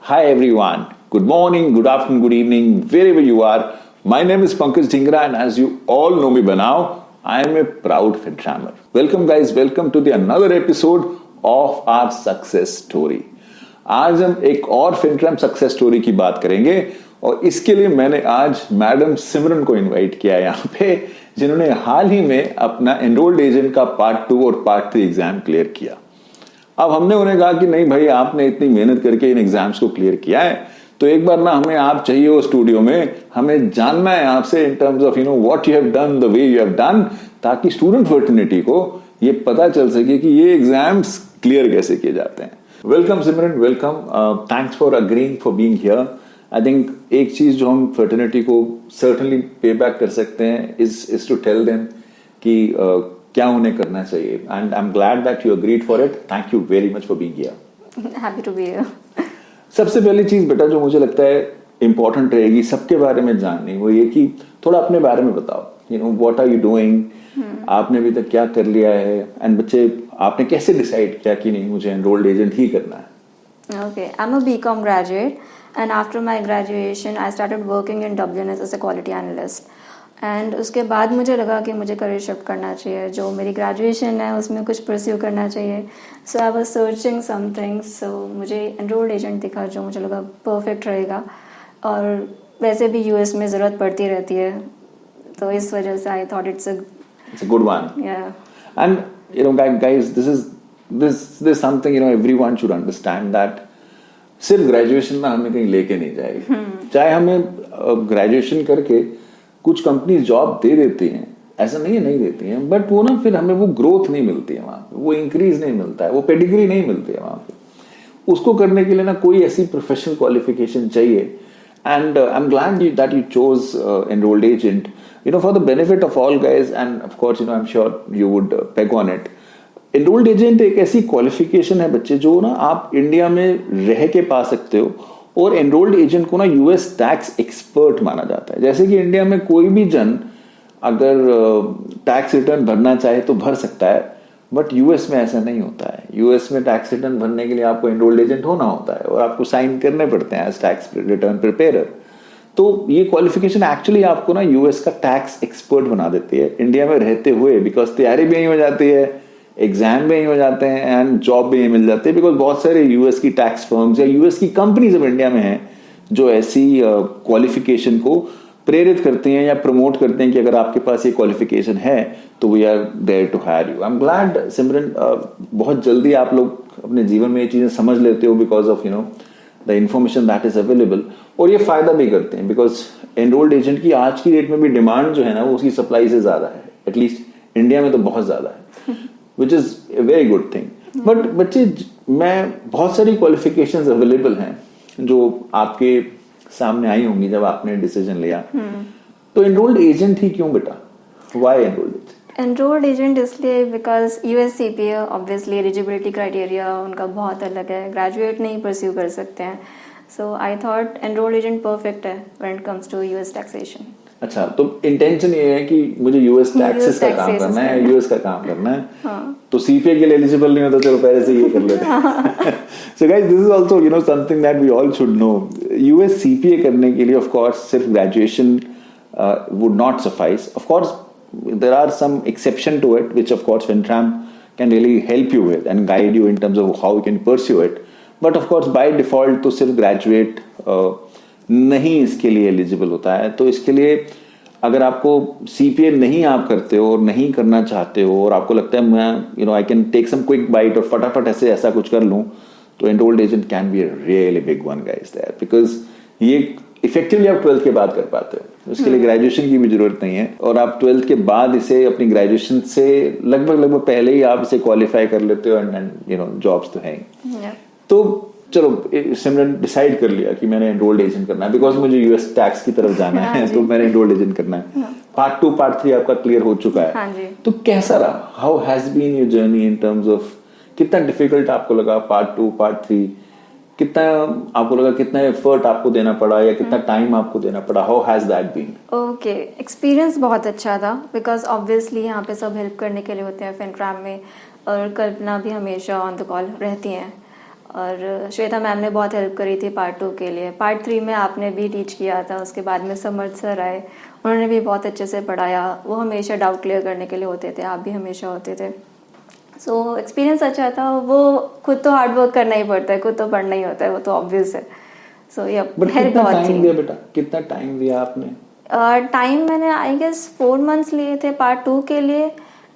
Hi everyone. Good morning, good afternoon, good evening, wherever you are. My name is Pankaj Dhingra and as you all know me by now, I am a proud FinTrammer. Welcome guys, welcome to the another episode of our success story. आज हम एक और FinTram success story की बात करेंगे और इसके लिए मैंने आज मैडम सिमरन को इनवाइट किया यहाँ पे, जिन्होंने हाल ही में अपना एनरोल्ड एजेंट का पार्ट 2 और पार्ट 3 एग्जाम क्लियर किया। अब हमने उन्हें कहा कि नहीं भाई, आपने इतनी मेहनत करके इन एग्जाम्स को क्लियर किया है तो एक बार ना हमें आप चाहिए वो स्टूडियो में, हमें जानना है आपसे इन terms of what you have done, the way you have done, ताकि स्टूडेंट फर्टिनिटी को ये पता चल सके कि ये एग्जाम्स क्लियर कैसे किए जाते हैं। Welcome Simran, welcome, thanks for agreeing for being here. I think एक चीज जो हम फर्टिनिटी को सर्टनली पे बैक कर सकते हैं इज टू टेल देम कि क्या उन्हें करना चाहिए, and I am glad that you agreed for it. Thank you very much for being here. Happy to be here. सबसे पहली चीज बेटा जो मुझे लगता है इंपॉर्टेंट रहेगी सबके बारे में जाननी, वो ये कि थोड़ा अपने बारे में बताओ। व्हाट आर यू डूइंग, आपने अभी तक क्या कर लिया है, एंड बच्चे आपने कैसे डिसाइड किया कि नहीं मुझे एनरोल्ड एजेंट ही करना है। Okay, I am a BCom graduate and after my graduation I started working in WNS as a quality analyst. And उसके बाद मुझे लगा कि मुझे करियर शिफ्ट करना चाहिए, जो मेरी ग्रेजुएशन है उसमें कुछ परस्यू करना चाहिए। सो आई वाज सर्चिंग समथिंग, सो मुझे एनरोल्ड एजेंट दिखा जो मुझे लगा परफेक्ट रहेगा, और वैसे भी यूएस में ज़रूरत पड़ती रहती है, तो इस वजह से I thought it's a good one. And guys, this is something everyone should understand that सिर्फ ग्रेजुएशन ना हमें कहीं लेके नहीं जाएगी। चाहे हमें ग्रेजुएशन करके कुछ कंपनी जॉब दे देती हैं, ऐसा नहीं है नहीं देती हैं, बट वो ना फिर हमें वो ग्रोथ नहीं मिलती है वहां पे, वो इंक्रीज नहीं मिलता है, वो पेडिग्री नहीं मिलती है वहां पे। उसको करने के लिए ना कोई ऐसी प्रोफेशनल क्वालिफिकेशन चाहिए। And I am glad that you chose enrolled agent for the benefit of all guys, and of course I am sure you would peg on it. Enrolled agent एक ऐसी क्वालिफिकेशन है बच्चे जो ना आप India में रह के पा सकते हो, और एनरोल्ड एजेंट को ना यूएस टैक्स एक्सपर्ट माना जाता है। जैसे कि इंडिया में कोई भी जन अगर टैक्स रिटर्न भरना चाहे तो भर सकता है, बट यूएस में ऐसा नहीं होता है। यूएस में टैक्स रिटर्न भरने के लिए आपको एनरोल्ड एजेंट होना होता है और आपको साइन करने पड़ते हैं एज टैक्स रिटर्न प्रिपेयर। तो ये क्वालिफिकेशन एक्चुअली आपको ना यूएस का टैक्स एक्सपर्ट बना देती है इंडिया में रहते हुए, बिकॉज तैयारी भी यही हो जाती है, एग्जाम भी यही हो जाते हैं, एंड जॉब भी यही मिल जाती है, बिकॉज बहुत सारे यूएस की टैक्स फर्म्स या यूएस की कंपनीज अब इंडिया में हैं जो ऐसी क्वालिफिकेशन को प्रेरित करती हैं या प्रमोट करते हैं कि अगर आपके पास ये क्वालिफिकेशन है तो we are there to hire you. I am glad Simran, बहुत जल्दी आप लोग अपने जीवन में ये चीजें समझ लेते हो because of the information that is available, और ये फायदा भी करते हैं बिकॉज एनरोल्ड एजेंट की आज की डेट में भी डिमांड जो है ना वो उसकी सप्लाई से ज्यादा है, एटलीस्ट इंडिया में तो बहुत ज्यादा है, which is a very good thing. But बच्चे, मैं बहुत सारी क्वालिफिकेशंस अवेलेबल हैं जो आपके सामने आई होंगी जब आपने डिसीजन लिया, तो एनरोल्ड एजेंट ही क्यों बेटा? Why enrolled agent? Enrolled agent इसलिए because US CPA obviously eligibility criteria उनका बहुत अलग है, ग्रेजुएट नहीं परस्यू कर सकते हैं। So I thought enrolled agent perfect है when it comes to US taxation. अच्छा, तो इंटेंशन ये है कि मुझे यूएस टैक्सेस का काम करना है, यूएस का काम करना है। हाँ. तो सीपीए के लिए एलिजिबल नहीं होता, चलो पहले से ये कर लेते हैं। So guys, this is also something that we all should know. US CPA करने के लिए ऑफ कोर्स सिर्फ graduation would not suffice. Of course there are some exception to it which of course FinTram can really help you with and guide you in terms of how you can pursue it, but of course by default तो सिर्फ graduate नहीं इसके लिए eligible होता है। तो इसके लिए अगर आपको सीपीए नहीं आप करते हो और नहीं करना चाहते हो और आपको लगता है मैं I can take some quick bite और फटाफट ऐसा कुछ कर लूं, तो enrolled agent can be a really big one guys there, because ये इफेक्टिवली आप 12th के बाद कर पाते हो, उसके लिए ग्रेजुएशन की भी जरूरत नहीं है, और आप 12th के बाद इसे अपनी ग्रेजुएशन से लगभग पहले ही आप इसे क्वालिफाई कर लेते हो, एंड जॉब्स तो है। तो चलो सिमरन डिसाइड कर लिया कि मैंने एनरोल्ड एजेंट करना है बिकॉज मुझे यूएस टैक्स की तरफ जाना है, तो मैंने एनरोल्ड एजेंट करना है। पार्ट 2 पार्ट 3 आपका क्लियर हो चुका है, तो कैसा रहा? How has been your journey in terms of कितना डिफिकल्ट आपको लगा पार्ट 2 पार्ट 3? कितना आपको लगा, कितना एफर्ट आपको देना पड़ा या कितना टाइम आपको देना पड़ा? How has that been? Okay, experience बहुत अच्छा था बिकॉज ऑब्वियसली यहाँ पे सब हेल्प करने के लिए होते हैं FinTram में, और कल्पना भी हमेशा ऑन द कॉल रहती हैं, और श्वेता मैम ने बहुत हेल्प करी थी पार्ट 2 के लिए। पार्ट 3 में आपने भी टीच किया था, उसके बाद में समर्थ सर आए, उन्होंने भी बहुत अच्छे से पढ़ाया। वो हमेशा डाउट क्लियर करने के लिए होते थे, आप भी हमेशा होते थे। सो एक्सपीरियंस अच्छा था। वो खुद तो हार्ड वर्क करना ही पड़ता है, खुद तो पढ़ना ही होता है, वो तो ऑब्वियस है। सो ये हेल्प बहुत थी। दिया बेटा, कितना टाइम दिया आपने? टाइम मैंने आई गेस 4 months लिए थे पार्ट 2 के लिए,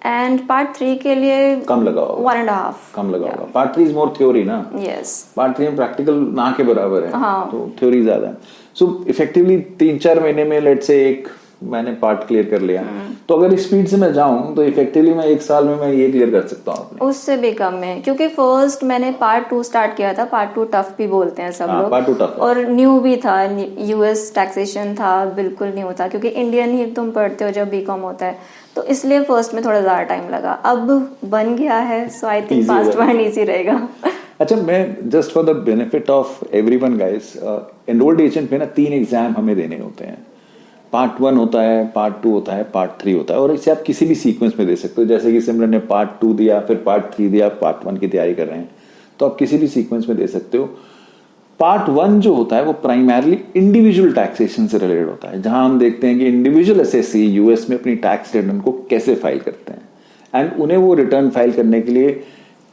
एंड पार्ट 3 के लिए कम लगा होगा, 1.5 कम लगा होगा। पार्ट 3 इज मोर थ्योरी ना। यस, पार्ट 3 में प्रैक्टिकल ना के बराबर है। हाँ। तो थ्योरी ज्यादा है। सो इफेक्टिवली 3-4 महीने में लेट्स से एक मैंने पार्ट क्लियर कर लिया, तो अगर स्पीड से मैं जाऊं तो इफेक्टिवली मैं 1 साल में मैं ये क्लियर कर सकता हूँ अपने। उससे भी कम में, क्योंकि फर्स्ट मैंने पार्ट 2 स्टार्ट किया था। पार्ट 2 टफ भी बोलते हैं सब लोग, पार्ट 2 टफ और न्यू भी था। यूएस टैक्सेशन था, बिल्कुल न्यू था, क्योंकि इंडियन ही तुम पढ़ते हो जब बीकॉम होता है, तो इसलिए फर्स्ट में थोड़ा ज्यादा टाइम लगा। अब बन गया है, so I think first one easy रहेगा। अच्छा, मैं just for the benefit of everyone guys, enrolled agent में ना 3 एग्जाम हमें देने होते हैं। पार्ट 1 होता है, पार्ट 2 होता है, पार्ट 3 होता है, और इसे आप किसी भी सीक्वेंस में दे सकते हो। जैसे कि सिमरन ने पार्ट 2 दिया, फिर पार्ट 3 दिया, पार्ट 1 की तैयारी कर रहे हैं, तो आप किसी भी सीक्वेंस में दे सकते हो। पार्ट 1 जो होता है वो प्राइमरली इंडिविजुअल टैक्सेशन से रिलेटेड होता है, जहां हम देखते हैं कि इंडिविजुअल एसएससी यूएस में अपनी टैक्स रिटर्न को कैसे फाइल करते हैं, एंड उन्हें वो रिटर्न फाइल करने के लिए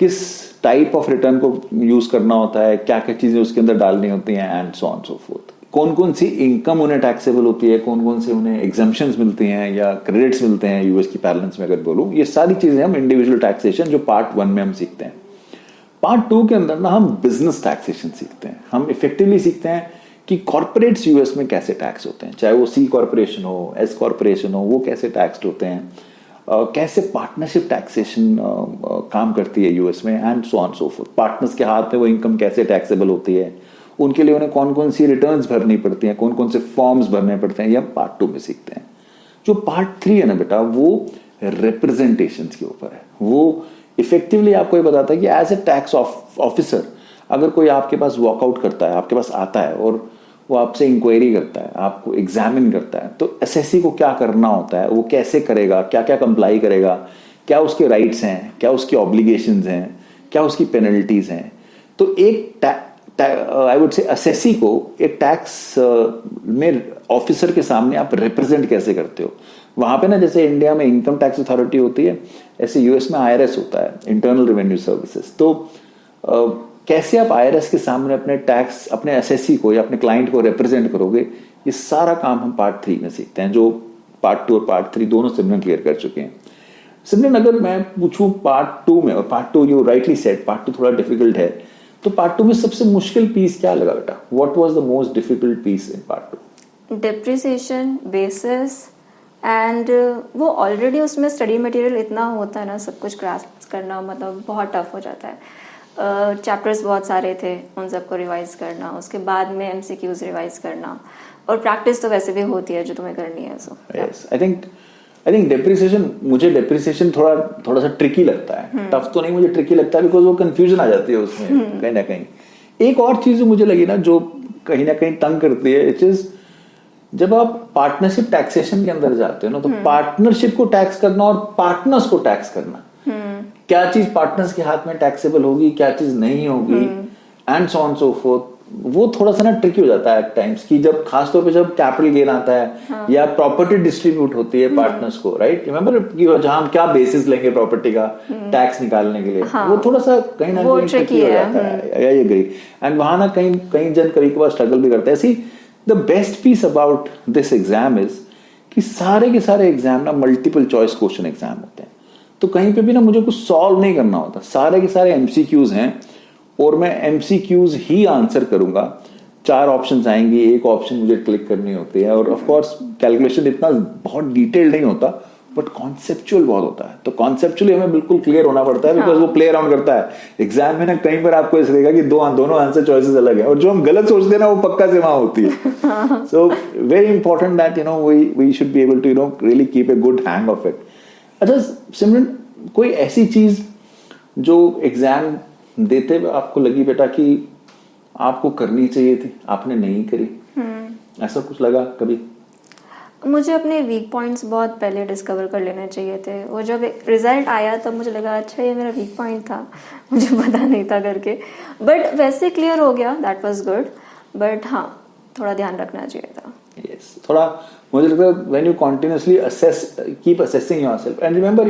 किस टाइप ऑफ रिटर्न को यूज करना होता है, क्या क्या चीजें उसके अंदर डालनी होती हैं, and so on so fourth. कौन कौन सी इनकम उन्हें टैक्सेबल होती है, कौन कौन से उन्हें एग्जम्पशंस मिलती हैं या क्रेडिट्स मिलते हैं यूएस की पैरेलेंस में अगर बोलूं, ये सारी चीजें हम इंडिविजुअल टैक्सेशन जो पार्ट 1 में हम सीखते हैं। पार्ट 2 के अंदर ना हम बिजनेस टैक्सेशन सीखते हैं। हम इफेक्टिवली सीखते हैं कि कॉर्पोरेट्स यूएस में कैसे टैक्स होते हैं, चाहे वो सी कॉर्पोरेशन हो, एस कॉर्पोरेशन हो, वो कैसे टैक्स्ड होते हैं, कैसे पार्टनरशिप टैक्सेशन काम करती है यूएस में, and so on so fourth. Partners के हाथ में वो इनकम कैसे टैक्सेबल होती है, उनके लिए उन्हें कौन कौन सी रिटर्न्स भरनी पड़ती हैं, कौन कौन से फॉर्म्स भरने पड़ते हैं, ये हम पार्ट 2 में सीखते हैं। जो पार्ट 3 है ना बेटा, वो रिप्रेजेंटेशन के ऊपर है। वो इफेक्टिवली आपको ये बताता है कि एज ए टैक्स ऑफिसर अगर कोई आपके पास वॉकआउट करता है, आपके पास आता है और वो आपसे इंक्वायरी करता है, आपको एग्जामिन करता है, तो एसएससी को क्या करना होता है, वो कैसे करेगा, क्या क्या कंप्लाई करेगा, क्या उसके राइट्स हैं, क्या उसकी ऑब्लिगेशंस हैं, क्या उसकी पेनल्टीज हैं। तो एक आई वुड से एसएससी को एक टैक्स में ऑफिसर के सामने आप रिप्रेजेंट कैसे करते हो। वहां पे ना जैसे इंडिया में इनकम टैक्स अथॉरिटी होती है, ऐसे यूएस में आईआरएस होता है, इंटरनल रेवेन्यू सर्विसेज। तो कैसे आप आईआरएस के सामने अपने टैक्स, अपने एसएससी को या अपने क्लाइंट को रिप्रेजेंट करोगे, ये सारा काम हम पार्ट 3 में सीखते हैं, जो पार्ट 2 और पार्ट 3 दोनों सिमरन क्लियर कर चुके हैं। सिमरन, अगर मैं पूछूं पार्ट 2 में, और part 2 you rightly said part 2 थोड़ा डिफिकल्ट है, तो पार्ट 2 में सबसे मुश्किल पीस क्या लगा बेटा? What was the most difficult piece in part 2? Depreciation, basis, and वो ऑलरेडी उसमें स्टडी मटेरियल इतना होता है ना, सब कुछ ग्रास्प करना मतलब बहुत टफ हो जाता है। चैप्टर्स बहुत सारे थे, उन सबको रिवाइज करना, उसके बाद में एमसीक्यूज रिवाइज करना, और प्रैक्टिस तो वैसे भी होती है जो तुम्हें करनी है। So yes, I think depreciation, मुझे डेप्रिसिएशन थोड़ा सा ट्रिकी लगता है। टफ तो नहीं, मुझे ट्रिकी लगता है, बिकॉज वो कंफ्यूजन आ जाती है उसमें कहीं ना कहीं। एक और चीज मुझे लगी ना जो कहीं ना कहीं तंग करती है, इट इज जब आप पार्टनरशिप टैक्सेशन के अंदर जाते हो ना, तो पार्टनरशिप को टैक्स करना और पार्टनर्स को टैक्स करना, क्या चीज पार्टनर्स के हाथ में टैक्सेबल होगी, क्या चीज नहीं होगी, and so on so fourth, वो थोड़ा सा ना ट्रिकी हो जाता है एट टाइम्स, कि जब खासतौर पे जब कैपिटल गेन आता है या प्रॉपर्टी डिस्ट्रीब्यूट होती है पार्टनर्स को, राइट, रिमेंबर कि जहां हम क्या बेसिस लेंगे प्रॉपर्टी का टैक्स निकालने के लिए, वो थोड़ा सा कहीं ना कहीं ट्रिकी हो जाता है। I agree. एंड वहां ना कहीं जन कभी कभार स्ट्रगल भी करते हैं। ऐसी the best piece about this exam is कि सारे के सारे एग्जाम ना मल्टीपल चॉइस क्वेश्चन एग्जाम होते हैं, तो कहीं पे भी ना मुझे कुछ सॉल्व नहीं करना होता, सारे के सारे एमसीक्यूज हैं और मैं एमसीक्यूज ही आंसर करूंगा। 4 ऑप्शंस आएंगी, एक ऑप्शन मुझे क्लिक करनी होती है, और ऑफ कोर्स कैलकुलेशन इतना बहुत डिटेल्ड नहीं होता, बट कॉन्सेप्चुअल बहुत होता है। तो कॉन्सेप्चुअली हमें बिल्कुल क्लियर होना पड़ता है, बिकॉज वो प्ले अराउंड करता है। एग्जाम में ना कहीं पर आपको ऐसा लगेगा कि दोनों आंसर चॉइसेस अलग है, और जो हम गलत सोचते हैं ना वो पक्का से वहां होती है। So very important that we should be able to really keep a good hang of it. अच्छा सिमरन, कोई ऐसी चीज जो एग्जाम देते हुए आपको लगी बेटा कि आपको करनी चाहिए थी, आपने नहीं करी, ऐसा कुछ लगा कभी? मुझे अपने वीक पॉइंट्स बहुत पहले डिस्कवर कर लेने चाहिए थे। वो जब रिजल्ट आया तब मुझे लगा अच्छा ये मेरा वीक पॉइंट था, मुझे पता नहीं था करके, बट वैसे क्लियर हो गया, दैट वाज गुड। बट हाँ, थोड़ा ध्यान रखना चाहिए था। Yes, थोड़ा मुझे लगता है when you continuously assess, keep assessing yourself, and remember,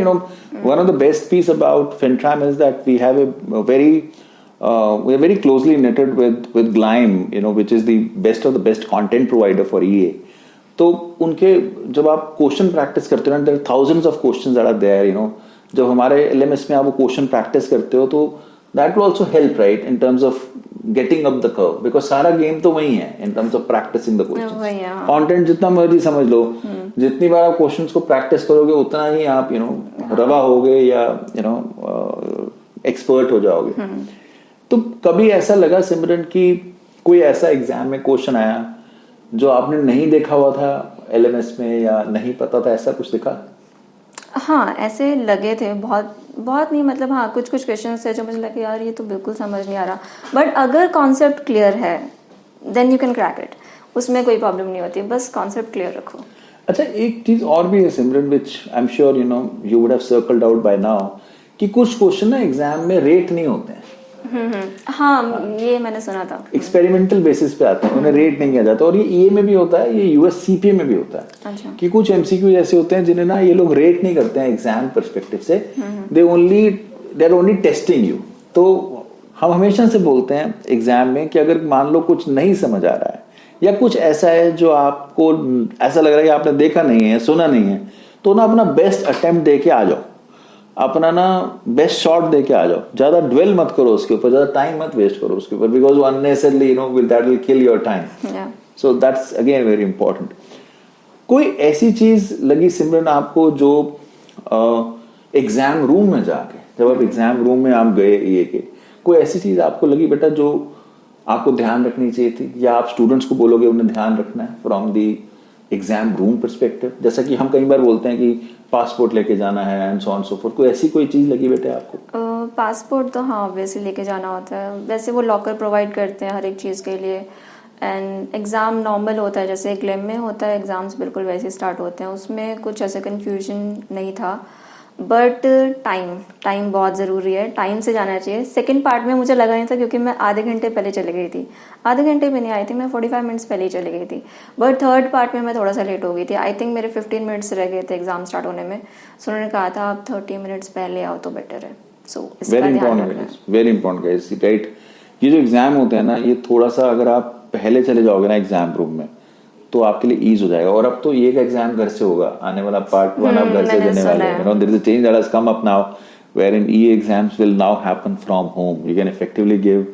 one of the best piece about FinTram is that we have a very we are very closely knitted with Gleim, which is the best of the best content provider for EA. तो उनके जब आप question practice करते हो ना, there are thousands of questions that are there, जब हमारे LMS में आप वो क्वेश्चन प्रैक्टिस करते हो तो that will also help, right, in terms of getting up the curve, because सारा गेम तो वही है in terms of practicing the questions. Content जितना मर्जी समझ लो, जितनी बार आप क्वेश्चंस को प्रैक्टिस करोगे उतना ही आप रवा होगे या एक्सपर्ट हो जाओगे। तो कभी ऐसा लगा सिमरन कि कोई ऐसा एग्जाम में क्वेश्चन आया जो आपने नहीं देखा हुआ था LMS में या नहीं पता था, ऐसा कुछ दिखा? हाँ, ऐसे लगे थे, बहुत बहुत नहीं, मतलब हाँ कुछ क्वेश्चंस थे जो मुझे लगे यार ये तो बिल्कुल समझ नहीं आ रहा, बट अगर कॉन्सेप्ट क्लियर है then you can crack it, उसमें कोई प्रॉब्लम नहीं होती, बस कॉन्सेप्ट क्लियर रखो। अच्छा, एक चीज और भी है Simran, which I am sure you would have circled out by now, कि कुछ क्वेश्चन ना एग्जाम में रेट नहीं होते हैं। हाँ, ये मैंने सुना था। एक्सपेरिमेंटल बेसिस पे आते हैं, उन्हें रेट नहीं किया जाता, और ये EA में भी होता है, ये US CPA में भी होता है। अच्छा। कि कुछ MCQ ऐसे होते हैं जिन्हें ना ये लोग रेट नहीं करते हैं एग्जाम पर्सपेक्टिव से, they are only testing you. तो हम हमेशा से बोलते हैं एग्जाम में कि अगर मान लो कुछ नहीं समझ आ रहा है या कुछ ऐसा है जो आपको ऐसा लग रहा है कि आपने देखा नहीं है, सुना नहीं है, तो ना अपना बेस्ट अटेम्प्ट दे के आ जाओ, अपना ना बेस्ट शॉट दे के आ जाओ, ज्यादा ड्वेल मत करो उसके ऊपर, ज्यादा टाइम मत वेस्ट करो उसके ऊपर, because unnecessarily that will kill your time. So that's again very important. कोई ऐसी चीज लगी सिमरन आपको जो एग्जाम रूम में जाके, जब आप एग्जाम रूम में आप गए EA के, कोई ऐसी चीज आपको लगी बेटा जो आपको ध्यान रखनी चाहिए थी, या आप स्टूडेंट्स को बोलोगे उन्हें ध्यान रखना है from the exam room perspective? जैसा कि हम कई बार बोलते हैं कि पासपोर्ट लेके जाना है and so on so fourth, कोई ऐसी कोई चीज लगी बेटे आपको? पासपोर्ट तो हाँ ऑब्वियसली लेके जाना होता है, वैसे वो लॉकर प्रोवाइड करते हैं हर एक चीज़ के लिए, एंड एग्ज़ाम नॉर्मल होता है जैसे ग्लेम में होता है, एग्ज़ाम्स बिल्कुल वैसे स्टार्ट होते हैं, उसमें कुछ ऐसे कन्फ्यूजन नहीं था, बट टाइम बहुत ज़रूरी है, टाइम से जाना चाहिए। सेकंड पार्ट में मुझे लगा नहीं था क्योंकि मैं आधे घंटे पहले चली गई थी, आधे घंटे भी नहीं आई थी, मैं 45 मिनट्स पहले ही चली गई थी, बट थर्ड पार्ट में मैं थोड़ा सा लेट हो गई थी। आई थिंक मेरे 15 मिनट्स रह गए थे एग्जाम स्टार्ट होने में, सो उन्होंने कहा था आप 30 मिनट्स पहले आओ तो बेटर है। सो इसका ध्यान रखना है, वेरी इंपॉर्टेंट गाइस, राइट। ये जो एग्जाम होते हैं ना, ये थोड़ा सा अगर आप पहले चले जाओगे ना एग्जाम रूम में तो आपके लिए ईज हो जाएगा। और अब तो ये का एग्जाम घर से होगा, आने वाला पार्ट 1 आप घर से देने वाले हैं। There is a change that has come up now wherein EA exams will now happen from home. You can effectively give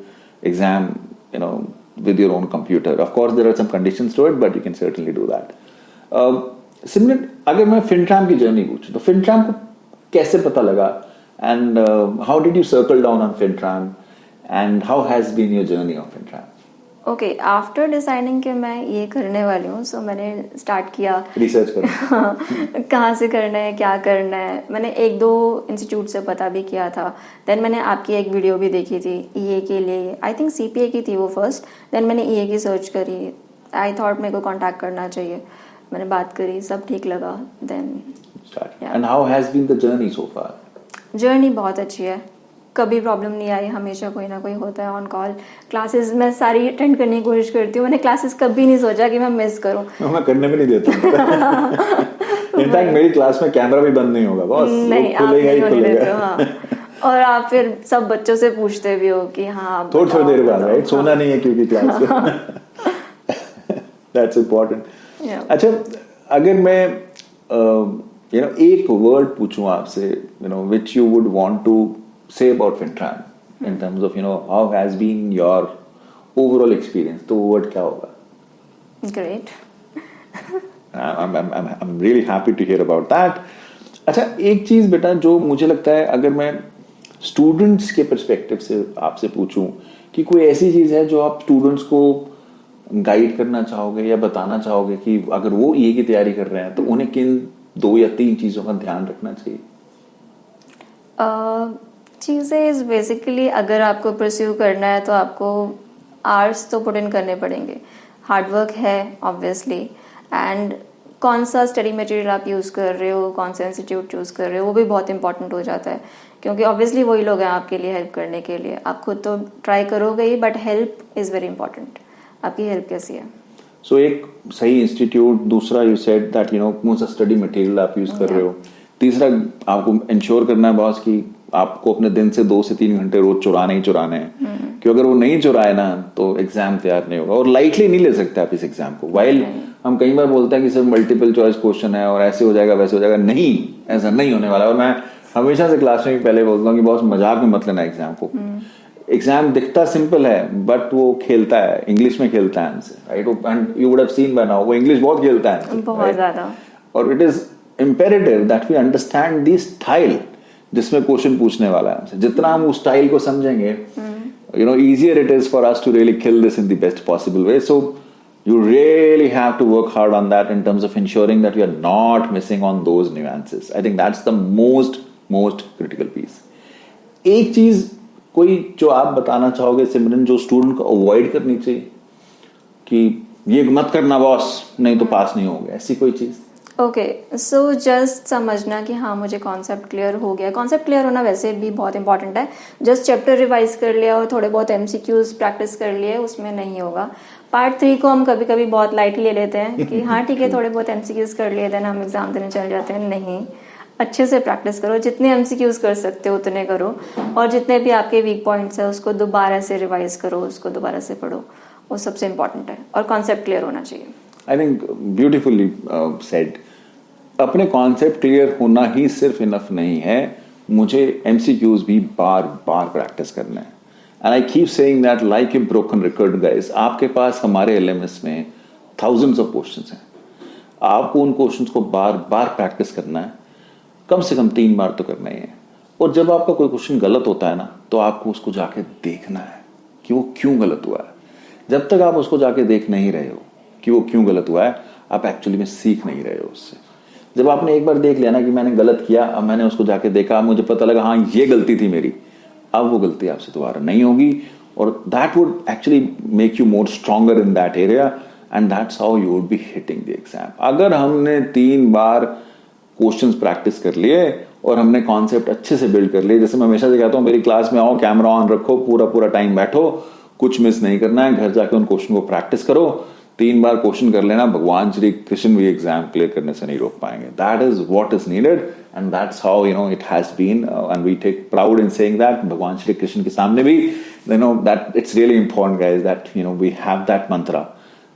exam with your own computer. Of course there are some conditions to it, but you can certainly do that. Simran, अगर मैं FinTram की journey पूछूं तो FinTram को कैसे पता लगा, and how did you circle down on FinTram, and how has been your journey on FinTram? Okay, after deciding कि मैं ये करने वाली हूँ, सो मैंने स्टार्ट किया रिसर्च करना कहाँ से करना है, क्या करना है। मैंने 1-2 इंस्टीट्यूट से पता भी किया था, देन मैंने आपकी एक वीडियो भी देखी थी EA के लिए, आई थिंक CPA की थी वो फर्स्ट, देन मैंने EA की सर्च करी, आई थॉट मेरे को कांटेक्ट करना चाहिए, मैंने बात करी, सब ठीक लगा, then and how has been the journey so far? Journey बहुत अच्छी है, कभी प्रॉब्लम नहीं आई, हमेशा कोई ना कोई होता है ऑन कॉल। क्लासेस मैं सारी अटेंड करने की कोशिश करती हूँ, मैंने क्लासेस कभी नहीं सोचा कि मैं मिस करूँ। मैं करने भी नहीं देता इनफैक्ट मेरी क्लास में कैमरा भी बंद नहीं होगा बॉस, नहीं आप नहीं होने देते हो। हाँ, और आप फिर सब बच्चों से पूछते भी हो कि हाँ थोड़ी देर बाद, राइट, सोना नहीं है क्योंकि क्लास में दैट्स इम्पोर्टेंट। अच्छा, अगर मैं एक वर्ड पूछूं आपसे, which you would want to say about FinTram in terms of how has been your overall experience, तो word क्या होगा? Great. I'm really happy to hear about that. अच्छा, एक चीज बेटा जो मुझे लगता है अगर मैं स्टूडेंट्स के पर्सपेक्टिव से आपसे पूछूं कि कोई ऐसी चीज है जो आप स्टूडेंट्स को गाइड करना चाहोगे या बताना चाहोगे कि अगर वो EA की तैयारी कर रहे हैं तो उन्हें किन 2 या 3 चीजों का ध्यान रखना चाहिए? चीज़ें इज बेसिकली अगर आपको परस्यू करना है तो आपको आवर्स तो पुट इन करने पड़ेंगे, हार्डवर्क है ऑब्वियसली, एंड कौन सा स्टडी मटेरियल आप यूज़ कर रहे हो, कौन सा इंस्टीट्यूट चूज़ कर रहे हो, वो भी बहुत इंपॉर्टेंट हो जाता है, क्योंकि ऑब्वियसली वही लोग हैं आपके लिए हेल्प करने के लिए। आप खुद तो ट्राई करोगे ही, but help is very important. आपकी हेल्प कैसी है? सो एक सही इंस्टीट्यूट, दूसरा यू सेड दैट कौन सा स्टडी मटेरियल आप यूज कर रहे हो, तीसरा आपको इंश्योर करना है बॉस कि आपको अपने दिन से 2 से 3 घंटे रोज चुराने ही चुराने हैं, क्योंकि अगर वो नहीं चुराए ना तो एग्जाम तैयार नहीं होगा। और लाइटली नहीं ले सकते आप इस एग्जाम को। वाइल हम कई बार बोलते हैं कि सिर्फ मल्टीपल चॉइस क्वेश्चन है और ऐसे हो जाएगा वैसे हो जाएगा, नहीं, ऐसा नहीं होने वाला। और मैं हमेशा से क्लास में पहले बोलता हूँ कि बॉस मजाक में मत लेना एग्जाम को। एग्जाम दिखता सिंपल है बट वो खेलता है, इंग्लिश में खेलता है हमसे, right? And you would have seen by now वो इंग्लिश बहुत खेलता है, बहुत ज्यादा। और it is imperative that we understand the style जिसमें क्वेश्चन पूछने वाला है हमसे। जितना हम उस स्टाइल को समझेंगे, easier it is for us to really kill this in the best possible way. So you really have to work hard on that in terms of ensuring that you are not missing on those nuances. I think that's the most critical piece. एक चीज कोई जो आप बताना चाहोगे सिमरन, जो student को avoid करनी चाहिए कि ये मत करना बॉस नहीं तो पास नहीं होगा, ऐसी कोई चीज? ओके, सो जस्ट समझना कि हाँ मुझे कॉन्सेप्ट क्लियर हो गया। कॉन्सेप्ट क्लियर होना वैसे भी बहुत इंपॉर्टेंट है। जस्ट चैप्टर रिवाइज कर लिया और थोड़े बहुत एमसीक्यूज प्रैक्टिस कर लिए, उसमें नहीं होगा। पार्ट 3 को हम कभी कभी बहुत लाइटली ले लेते हैं कि हाँ ठीक है थोड़े बहुत एमसीक्यूज कर लिए, देन हम एग्जाम देने चल जाते हैं। नहीं, अच्छे से प्रैक्टिस करो, जितने एमसीक्यूज कर सकते हो उतने करो, और जितने भी आपके वीक पॉइंट्स है उसको दोबारा से रिवाइज करो, उसको दोबारा से पढ़ो, वो सबसे इंपॉर्टेंट है। और कॉन्सेप्ट क्लियर होना चाहिए। I think beautifully said. अपने कॉन्सेप्ट क्लियर होना ही सिर्फ इनफ नहीं है, मुझे एमसीक्यूज भी बार बार प्रैक्टिस करना है। And I keep saying that like a broken record guys. आपके पास हमारे एलएमएस में थाउजेंड्स ऑफ क्वेश्चंस हैं, आपको उन क्वेश्चंस को बार बार प्रैक्टिस करना है, कम से कम 3 बार तो करना ही है। और जब आपका कोई क्वेश्चन गलत होता है ना, तो आपको उसको जाके देखना है कि वो क्यों गलत हुआ है। जब तक आप उसको जाके देख नहीं रहे हो कि वो क्यों गलत हुआ है, आप एक्चुअली में सीख नहीं रहे हो उससे। जब आपने एक बार देख लिया ना कि मैंने गलत किया, अब मैंने उसको जाके देखा, मुझे पता लगा हाँ ये गलती थी मेरी, अब वो गलती आपसे दोबारा नहीं होगी, और that would actually make you more stronger in that area, and that's how you would be hitting the exam. अगर हमने 3 बार क्वेश्चंस प्रैक्टिस कर लिए और हमने कॉन्सेप्ट अच्छे से बिल्ड कर लिए, जैसे मैं हमेशा से कहता हूँ मेरी क्लास में आओ, कैमरा ऑन रखो, पूरा टाइम बैठो, कुछ मिस नहीं करना है, घर जाके उन क्वेश्चन को प्रैक्टिस करो, 3 बार क्वेश्चन कर लेना, भगवान श्री कृष्ण भी एग्जाम क्लियर करने से नहीं रोक पाएंगे। That is what is needed, and that's how it has been, and we take proud in saying that भगवान श्री कृष्ण के सामने भी that it's really important guys that we have that mantra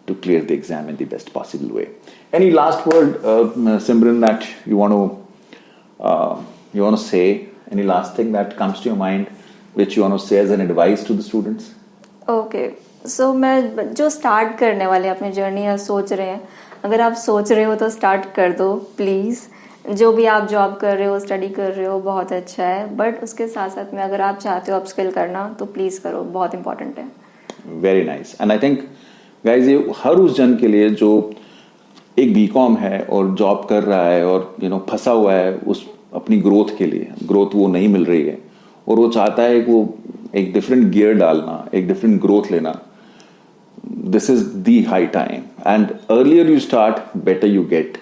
to clear the exam in the best possible way. Any last word, Simran, that you want to say? Any last thing that comes to your mind which you want to say as an advice to the students? Okay, so मैं जो start करने वाले अपनी journey या सोच रहे हैं, अगर आप सोच रहे हो तो स्टार्ट कर दो प्लीज़। जो भी आप जॉब कर रहे हो, स्टडी कर रहे हो, बहुत अच्छा है, बट उसके साथ साथ में अगर आप चाहते हो अपस्किल करना तो प्लीज़ करो, बहुत इंपॉर्टेंट है। Very nice. And I think guys ये हर उस जन के लिए जो एक बीकॉम है और जॉब कर रहा है और फंसा हुआ है उस अपनी ग्रोथ के लिए, ग्रोथ वो नहीं मिल रही है और वो चाहता है कि वो एक डिफरेंट गियर डालना, एक डिफरेंट ग्रोथ लेना। This is the high time, and earlier you start better you get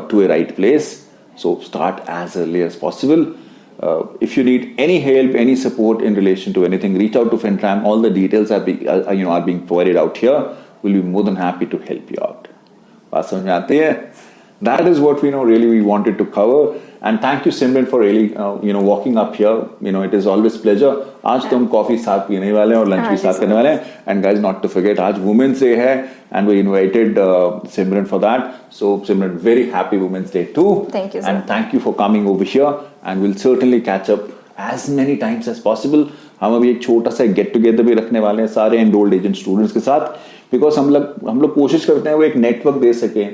to a right place. So start as early as possible. If you need any help, any support in relation to anything, reach out to Fintram. All the details are being provided out here. We'll be more than happy to help you out. बात समझ में आती है? That is what we wanted to cover. And thank you, Simran, for really walking up here. It is always pleasure. आज तो हम coffee साथ पीने वाले हैं और लंच भी साथ करने वाले हैं. And guys, not to forget, आज Women's Day है, and we invited Simran for that. So Simran, very happy Women's Day too. Thank you, sir. And thank you for coming over here. And we'll certainly catch up as many times as possible. हम अभी एक छोटा सा get together भी रखने वाले हैं सारे एनरोल्ड एजेंट स्टूडेंट्स के साथ, बिकॉज हम लोग कोशिश करते हैं वो एक नेटवर्क दे सके।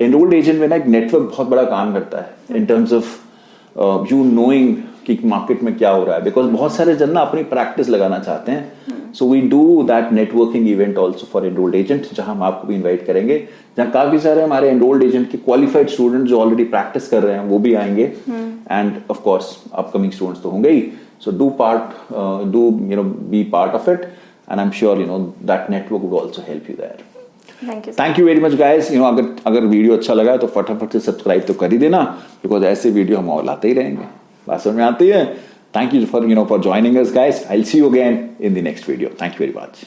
एनरोल्ड एजेंट में ना एक नेटवर्क बहुत बड़ा काम करता है इन टर्म्स ऑफ यू नोइंग कि मार्केट में क्या हो रहा है, बिकॉज बहुत सारे जन ना अपनी प्रैक्टिस लगाना चाहते हैं। So we do that networking event also for enrolled agent, जहां हम आपको भी इन्वाइट करेंगे, जहां काफी सारे हमारे एनरोल्ड एजेंट के क्वालिफाइड स्टूडेंट जो ऑलरेडी प्रैक्टिस कर रहे हैं वो भी आएंगे, and of course upcoming students तो होंगे ही। So do be part of it, and I am sure that network would also help you there. Thank you very much guys. अगर वीडियो अच्छा लगा तो फटाफट से सब्सक्राइब तो कर ही देना, बिकॉज ऐसे वीडियो हम और लाते ही रहेंगे। बात समझ में आती है? Thank you for for joining us guys. I will see you again in the next video. Thank you very much.